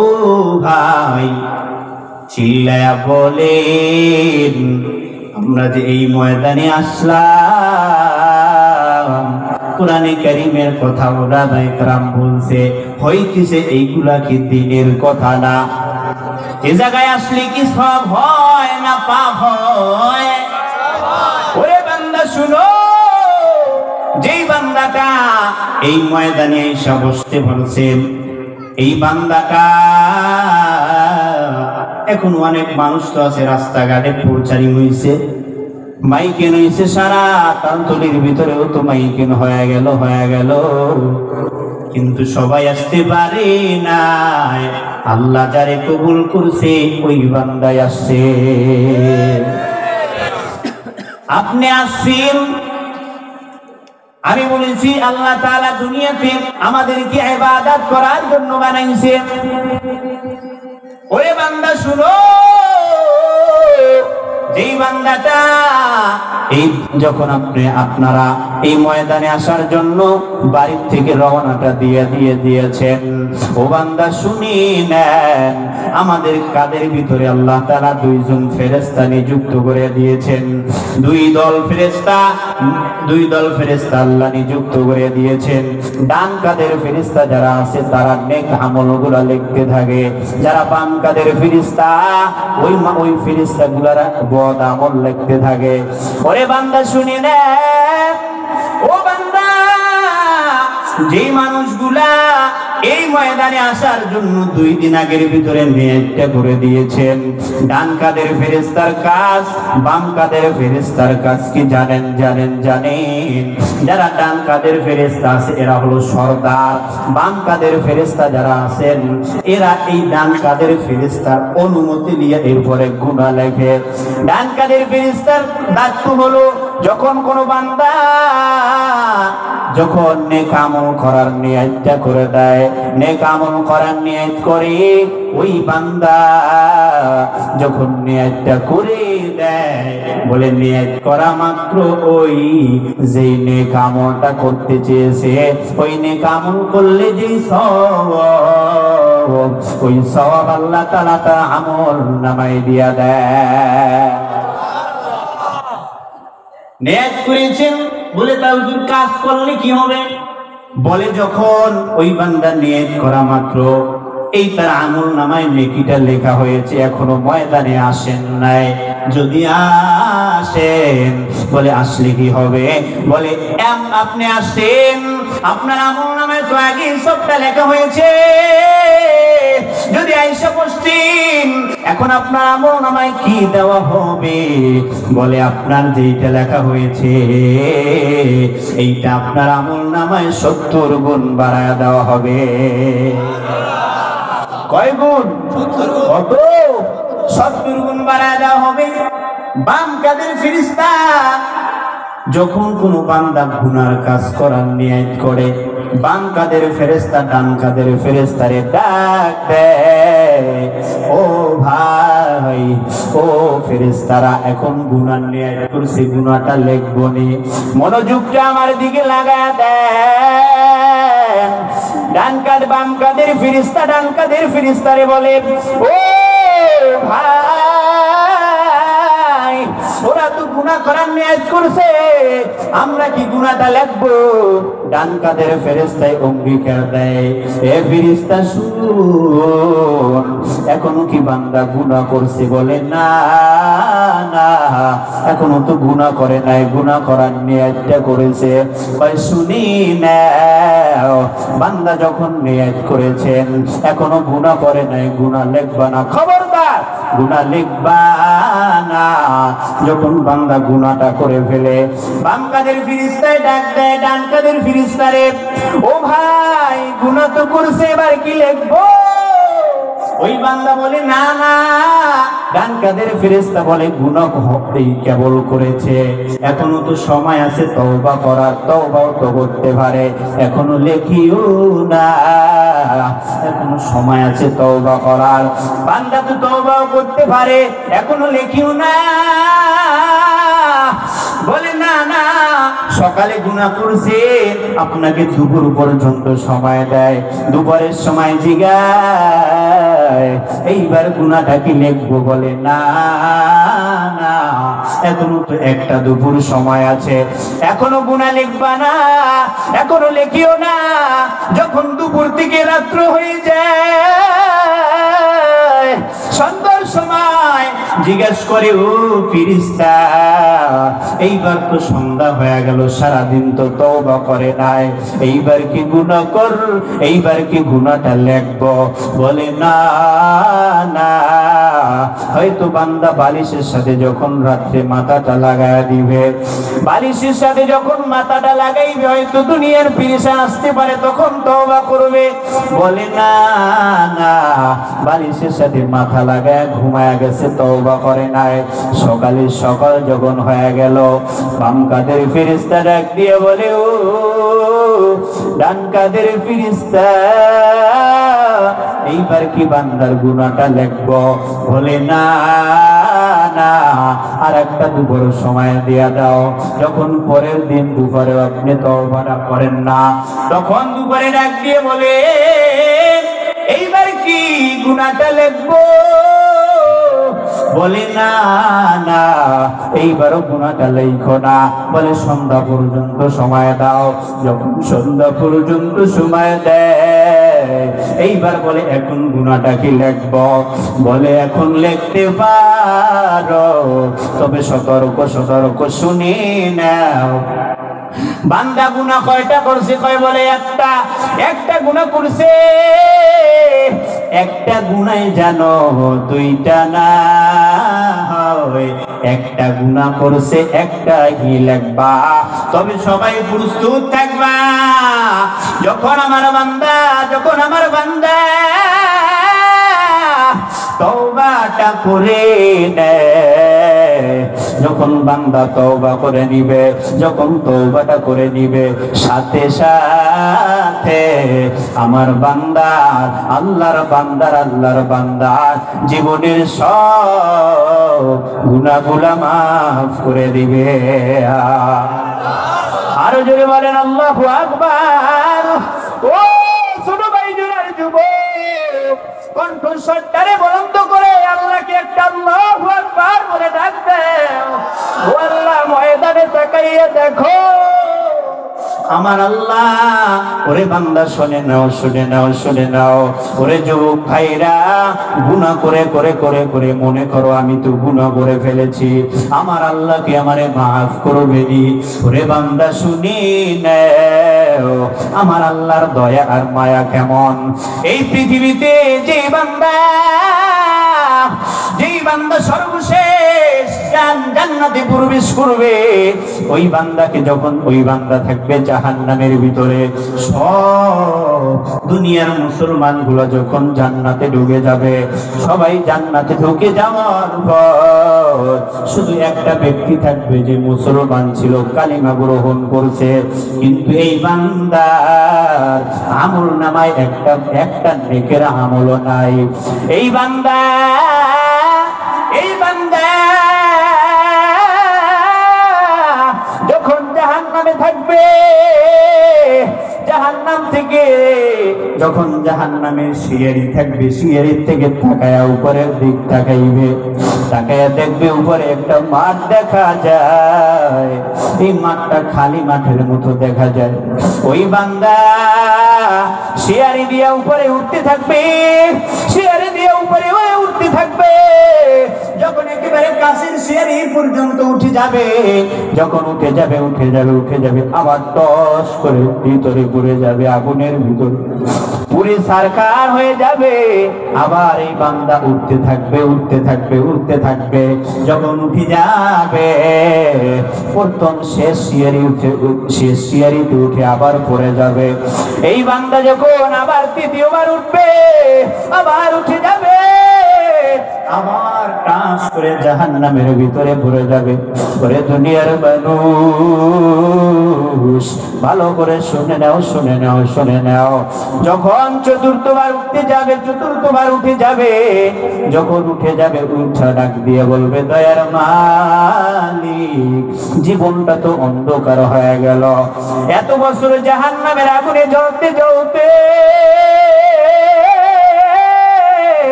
ও ভাই চিল্লায়া বলেন, আমরা যে এই ময়দানে আসলাম, কোরআনে কারীমের কথা ওলামায়ে কেরাম বলছে, হইতেছে এইগুলা কি দ্বীনের কথা না? এই জায়গায় আসলে কি সব হয় না পাপ হয়? ওরে বান্দা শুনো, যেই বান্দাটা এই ময়দানে এসে বসতে বলছেন, এই বান্দাটা এখন অনেক মানুষ তো আছে রাস্তাঘাটে প্রচারিং হইছে, মাইকেন হইছে, সারা কান্তলির ভিতরেও তো মাইকেন হয়ে গেল, কিন্তু সবাই আসতে পারে না। আল্লাহ যারে কবুল করছে ওই বান্দায় আসছে। আপনি আসছেন, আমি বলেছি আল্লাহ তাআলা দুনিয়াতে আমাদেরকে ইবাদত করার জন্য বানাইছেন। ওরে বান্দা শুনো, যেই বান্দাটা এই যখন আপনারা এই ময়দানে আসার জন্য বাড়ির থেকে রওনাটা দিয়েছেন, ও বান্দা শুনি নেন, আমাদের কাদের ভিতরে আল্লাহ তাআলা দুইজন ফেরেশতা নিযুক্ত করে দিয়েছেন। দুই দল ফেরেশতা আল্লাহ নিযুক্ত করে দিয়েছেন। ডান কাদের ফেরেশতা যারা আছে তারা নেক আমলগুলো লিখতে থাকে, যারা বাম কাদের ফেরেশতা ওই ফেরেশতাগুলোর বদ আমল লিখতে থাকে। ওরে বান্দা শুনি নে, ও বান্দা, যেই মানুষগুলা এই ময়দানে আসার জন্য 2 দিন আগের ভিতরে নিয়তটা করে দিয়েছেন, ডান কাদের ফেরেশতার কাজ, বাম কাদের ফেরেশতার কাজ কি জানেন? যারা ডান কাদের ফেরেশতা আছে এরা হলো সরদার, বাম কাদের ফেরেশতা যারা আছেন এরা এই ডান কাদের ফেরেশতার অনুমতি নিয়ে এরপরে গুনাহ লেখে। ডান কাদের ফেরেশতার দায়িত্ব হলো যখন কোনো বান্দা যখন নেক আমল করার নিয়তটা করে দেয়, নেক আমল করার নিয়ত করে, ওই বান্দা যখন নিয়তটা করে দেয়, বলে নিয়ত করা মাত্র ওই যেই নেক আমলটা করতে চেয়েছে ওই নেক আমল করলে যেই সওয়াব, ওই সওয়াব আল্লাহ তাআলা তার আমল নামায় দিয়া দেয়। নিয়ত করেছেন বলে তার কাজ করলে কি হবে? বলে যখন ওই বান্দা নিয়ত করা মাত্র এই তার আমল নামায় নেকিটা লেখা হয়েছে, এখনো ময়দানে আসেন নাই, যদি আসেন, বলে আসলে কি হবে? বলে আপনি আসেন, আপনার আমল নামায় তো আগে সবটা লেখা হয়েছে, যদি আইসা বসতেন এখন আপনার আমল নামায় কি দেওয়া হবে? বলে আপনার যেইটা লেখা হয়েছে এইটা আপনার আমল নামায় 70 গুণ বাড়ায় দেওয়া হবে। কয় গুণ? কত? 70 গুণ বাড়ায় দেওয়া হবে। বাম কাদের ফেরেশতা যখন কোন বান্দা গুনার কাজ করার নিয়ত করে, বাম কাদের ফেরেশতা ডান কাদের ফেরেশতারে ডাক দেয়, ও ভাই, ও ফেরেশতারা এখন গুনার নিয়ত করছে, গুনাহটা লিখবো নি, মনোযোগটা আমার দিকে লাগায় দেয়। ডান কাদ বাম কাদের ফেরেশতা ডান কাদের ফেরেশতারে বলে, ও ভাই, ওরা তো গুনাহ করার নিয়ত করছে, আমরা কি গুনাহটা লিখবো? ডান কাদের ফেরেশতায় অঙ্গীকার দেয়, এ ফেরেশতা শুন, এখনো কি বান্দা গুনাহ করছে? বলে না, এখনো তো গুনাহ করে নাই, গুনাহ করার নিয়তটা করেছে। ভাই শুনি নাও, বান্দা যখন নিয়ত করেছেন এখনো গুনাহ করে নাই, গুনাহ লিখবা না, খবরদার গুনাহ লিখবা না। যখন বান্দা গুনাহটা করে ফেলে, বাম কাদের ফেরেশতায় ডাক দেয় ডান কাদের ফেরেশতারে, ও ভাই গুনাহ তো করছে, এবার কি লিখবো? ওই বান্দা বলে না, ডান কাদের ফেরেশতা বলে গুনাহ হতেই কেবল করেছে, এখনো তো সময় আছে তওবা করার, তওবাও তো করতে পারে, এখনো লেখিও না, এখনো সময় আছে তওবা করার, বান্দা তো তওবাও করতে পারে, এখনো লেখিও না। বলে না না, সকালে গুনাহ করছে, আপনাকে দুপুর পর্যন্ত সময় দেয়, দুপুরের সময় জিগায় এইবার গুনাহটা কি লিখবো? বলে না না, এখনো তো একটা দুপুর সময় আছে, এখনো গুনাহ লিখবা না, এখনো লেখিও না। যখন দুপুর থেকে রাত্র হয়ে যায়, সন্ধ্যার সময় জিজ্ঞেস করে, ও ফেরেশতা, এইবার তো সন্ধ্যা হয়ে গেল, সারাদিন তো তওবা করে নাই, এইবার কি গুনাহ কর, এইবার কি গুনাহটা লিখবো? বলে না না, হয়তো বান্দা বালিশের সাথে যখন রাত্রে মাথাটা লাগায় দিবে, বালিশের সাথে যখন মাথাটা লাগাইবে, হয়তো দুনিয়ার ফিরিসা আসতে পারে, তখন তওবা করবে। বলে না না, বালিশের সাথে মাথা লাগায় ঘুমায় গেছে, তওবা করে নাই। সকালে সকাল যখন হয়ে গেল, বাম কাদের ফেরেশতা ডাক দিয়ে বলে, ও ডান কাদের ফেরেশতা, এইবার কি বান্দার গুনাহটা লিখবো? বলে না না, আর একটা দুপুর সময় দিয়া দাও। যখন পরের দিন দুপুরে আপনি তওবাটা করেন না, তখন দুপুরে ডাক দিয়ে বলে, এইবার কি গুনাহটা লিখবো? বলে না না, এইবারও গুনাহটা লিখো না। বলে সন্ধ্যা পর্যন্ত সময় দাও। যখন সন্ধ্যা পর্যন্ত সময় দেয়, এইবার বলে এখন গুনাহটা কি লিখবো? বলে এখন লিখতে পারো, তবে সতর্ক সতর্ক শুনে নাও। বান্দা গুনাহ কয়টা করছে? কয় বলে একটা গুনাহ করছে, একটা গুনাহ জানো দুইটা না হয়, একটা গুনাহ করছে, একটা কি লিখবা? তবে সবাই প্রস্তুত থাকবা, যখন আমার বান্দা তওবাটা করে নেয়, যখন বান্দা তওবা করে নিবে, যখন তওবাটা করে নিবে, সাথে সাথে আমার বান্দার আল্লাহর বান্দার জীবনের সব গুনাহগুলো মাফ করে দিবে। আরো জোরে বলেন আল্লাহু আকবার। ও ছোট ভাই জোরে যুবক, কণ্ঠস্বরটারে বলন্দ করে আল্লাহকে একটা আল্লাহু আকবার বলে ডাক দাও। ও আল্লাহ, ময়দানে তাকাইয়া দেখো আমার আল্লাহ। ওরে বান্দা শুনে নাও। ওরে যুবক ভাইরা, গুনাহ করে মনে করো আমি তো গুনাহ করে ফেলেছি, আমার আল্লাহকে আমারে মাফ করবে নি। ওরে বান্দা শুনি নাও, আমার আল্লাহর দয়া আর মায়া কেমন। এই পৃথিবীতে যেই বান্দা সর্বশেষ জান্নাতে প্রবেশ করবে, ওই বান্দাকে যখন ওই বান্দা থাকবে জাহান্নামের ভিতরে, সব দুনিয়ার মুসলমান গুলো যখন জান্নাতে ঢুকে যাবে, সবাই জান্নাতে ঢুকে যাওয়ার পর শুধু একটা ব্যক্তি থাকবে যে মুসলমান ছিল, কালিমা গ্রহণ করছে, কিন্তু এই বান্দার আমল নামায় একটা নেকের আমলও নাই। এই বান্দা যখন জাহান্নামে থাকবে, জাহান্নাম থেকে যখন জাহান্নামের শিয়ারি থাকবে, শিয়ারির থেকে তাকায়া উপরের দিক তাকাইবে, তাকায়া দেখবে উপরে একটা মাঠ দেখা যায়। এই মাঠটা খালি মাঠের মতো দেখা যায়। ওই বান্দা শিয়ারি দিয়া উপরে উঠতে থাকবে, যখন একেবারে কাছের শিয়ারি পর্যন্ত উঠে যাবে, যখন উঠে যাবে আবার টস করে ভিতরে পড়ে যাবে, আগুনের ভিতরে পুরে সারকার হয়ে যাবে। আবার এই বান্দা উঠতে থাকবে, যখন উঠে যাবে প্রথম শেষ শিয়ারিতে উঠে আবার পড়ে যাবে। এই বান্দা যখন আবার তৃতীয়বার উঠবে, আবার উঠে যাবে, আমার টাস করে জাহান্নামের ভিতরে পড়ে যাবে। করে দুনিয়ার মানুষ ভালো করে শুনে নাও, শুনে নাও, শুনে নাও। যখন চতুর্থবার উঠে যাবে, যখন উঠে যাবে উঠা ডাক দিয়ে বলবে, দয়ার মালিক, জীবনটা তো অন্ধকার হয়ে গেল, এত বছর জাহান্নামের আগুনে জ্বলতে জ্বলতে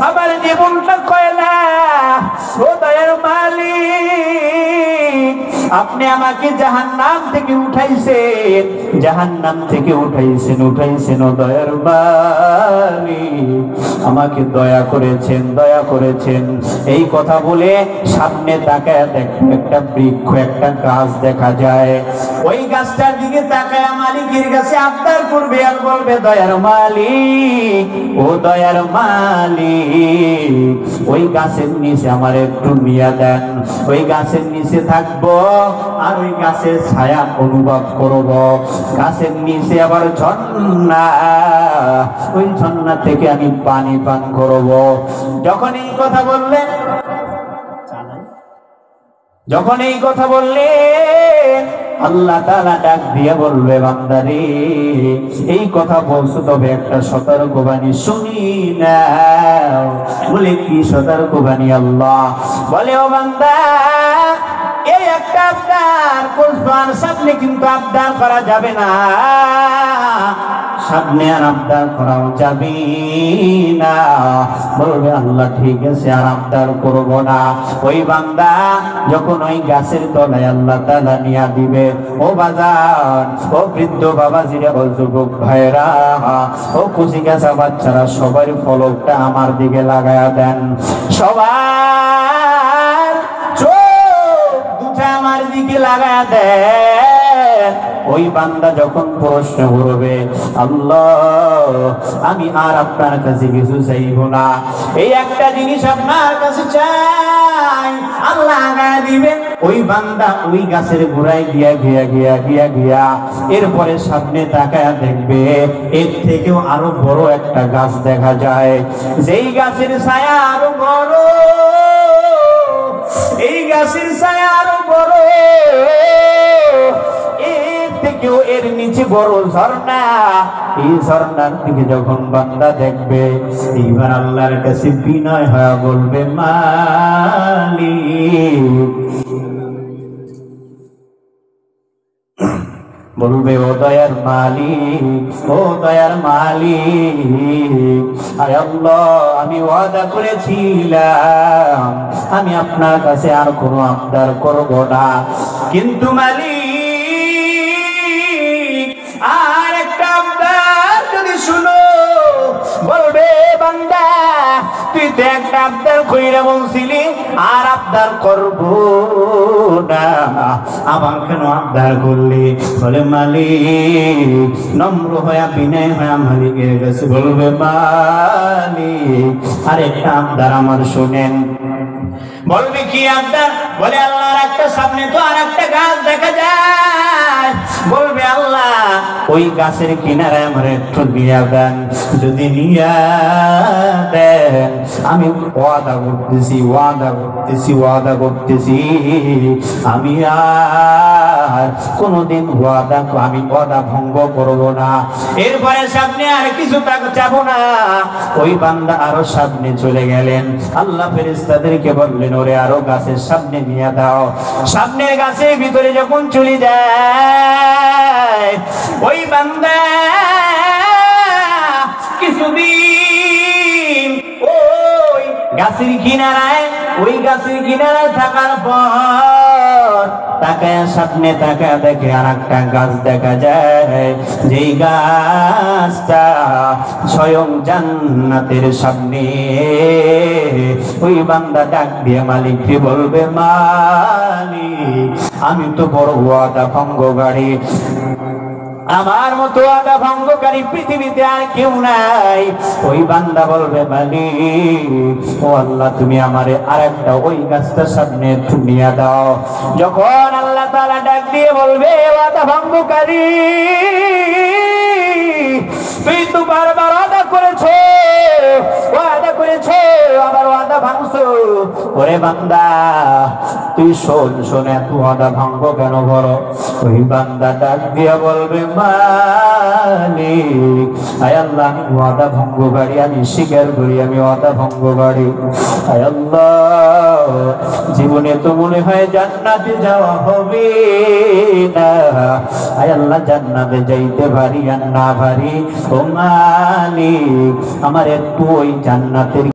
আমার জীবনটা কয়লা। ও দয়ার মালিক, আপনি আমাকে জাহান্নাম থেকে উঠাইছেন, জাহান্নাম থেকে উঠাইছেন ও দয়ার মালিক, আমাকে দয়া করেছেন, দয়া করেছেন। এই কথা বলে সামনে তাকায় দেখবে একটা বৃক্ষ, একটা গাছ দেখা যায়। ওই গাছটার দিকে তাকায় মালিকের কাছে আবদার করবে আর বলবে, দয়ার মালিক, ও দয়ার মালিক, ওই গাছের নিচে আমার একটু নিয়ে দেন, ওই গাছের নিচে থাকবো আর ওই গাছের ছায়া অনুভব করব। গাছের নিচে আবার ঝর্ণা, ওই ঝর্ণা থেকে আমি পানি পান করব। যখন এই কথা বললেন, আল্লাহ তাআলা ডাক দিয়ে বলবে, বান্দারে, এই কথা বলছো, তবে একটা সতর্কবাণী শুনি নাও। বলে, কি সতর্কবাণী? আল্লাহ বলে, ও বান্দা, এই একটা আবদার করছো, আর সামনে কিন্তু আবদার করা যাবে না, সামনে আর আবদার করাও যাবে না। বলবে, আল্লাহ ঠিক আছে, আর আবদার করবো না। ওই বান্দা যখন ওই গাছের তলায় আল্লাহ তাআলা নিয়া দিবে, ও বাজার, ও বৃদ্ধ বাবাজিরা, ও যুবক ভাইরা, ও কুচি কাঁচা বাচ্চারা, সবার ফলকটা আমার দিকে লাগায়া দেন। সবার চোখ দুটা আমার দিকে লাগায়া দেন। ওই বান্দা যখন প্রশ্ন করবে, আল্লাহ, আমি আর আপনার কাছে কিছু চাইব না, এই একটা জিনিস আপনার কাছে চাই, আল্লাহ আগায় দিবেন। ওই বান্দা ওই গাছের গোড়ায় গিয়া এরপরে সামনে তাকায় দেখবে, এর থেকেও আরো বড় একটা গাছ দেখা যায়, যেই গাছের ছায়া আরো বড়, এই গাছের ছায়া আরো বড়, থেকেও এর নিচে বড় ঝর্ণা। এই ঝর্ণার দিকে যখন বান্দা দেখবে, এইবার আল্লাহর কাছে বিনয় হয়ে বলবে, মালিক, বলবে, ও দয়ার মালিক, ও দয়ার মালিক, আয় আল্লাহ, আমি ওয়াদা করেছিলাম আমি আপনার কাছে আর কোনো আবদার করব না, কিন্তু মালিক, আর একটা আবদার যদি শুনো। বলবে, বান্দা, তুই তো একটা আবদার কইরা বলছিলি আর আবদার করব না, আবার কেন আবদার করলি? বলে, মালিক, নম্র হয়ে বিনয় হয়ে মালিকের কাছে বলবে, মালিক, আর একটা আবদার আমার শুনেন। বলবে, কি আবদার? বলে, আল্লাহর একটা সামনে তো আর একটা গাছ দেখা যায়। বলবে, আল্লাহ, ওই গাছের কিনারে আমার একটু নিয়ে দেন, যদি নিয়ে দেন আমি ওয়াদা করতেছি আমি আর কোনদিন আমি ওয়াদা ভঙ্গ করব না। এরপরে সামনে আর কিছু চাবো না। ওই বান্দা আরো সামনে চলে গেলেন। আল্লাহ ফেরেশতাদেরকে বললেন, ওরে আরো গাছের সামনে নিয়ে দাও। সামনের গাছের ভিতরে যখন চলে যায়, ওই বান্দা কিছুদিন ওই গাছের কিনারায় থাকার পর তাকায় সামনে তাকায় দেখে আর একটা গাছ দেখা যায়, যেই গাছটা স্বয়ং জান্নাতের সামনে। ওই বান্দা ডাক দিয়ে মালিককে বলবে, মালিক, আমি তো বড় ওয়াদা ভঙ্গকারী, আমার মতো ওয়াদা ভঙ্গকারী পৃথিবীতে আর কেউ নাই। ওই বান্দা বলবে, মালিক, ও আল্লাহ, তুমি আমারে আরেকটা ওই গাছটার সামনে নিয়ে দাও। যখন আল্লাহ তাআলা ডাক দিয়ে বলবে, ওয়াদা ভঙ্গকারী, তুই তো বারবার ওয়াদা করেছো, আবার ওয়াদা ওরে বান্দা তুই শোন শোন, এত ওয়াদা ভঙ্গ কেন করো? ওই বান্দা ডাক দিয়া বলবে মালিক, আয় আল্লাহ আমি ওয়াদা ভঙ্গকারী, আমি স্বীকার করি আমি ওয়াদা ভঙ্গকারী। আয় আল্লাহ জীবনে তো মনে হয় জান্নাতে যাওয়া হবে না, আয় আল্লাহ জান্নাতে যাইতে পারি আর না পারি, ও মালিক আমার একটু ওই জান্নাতের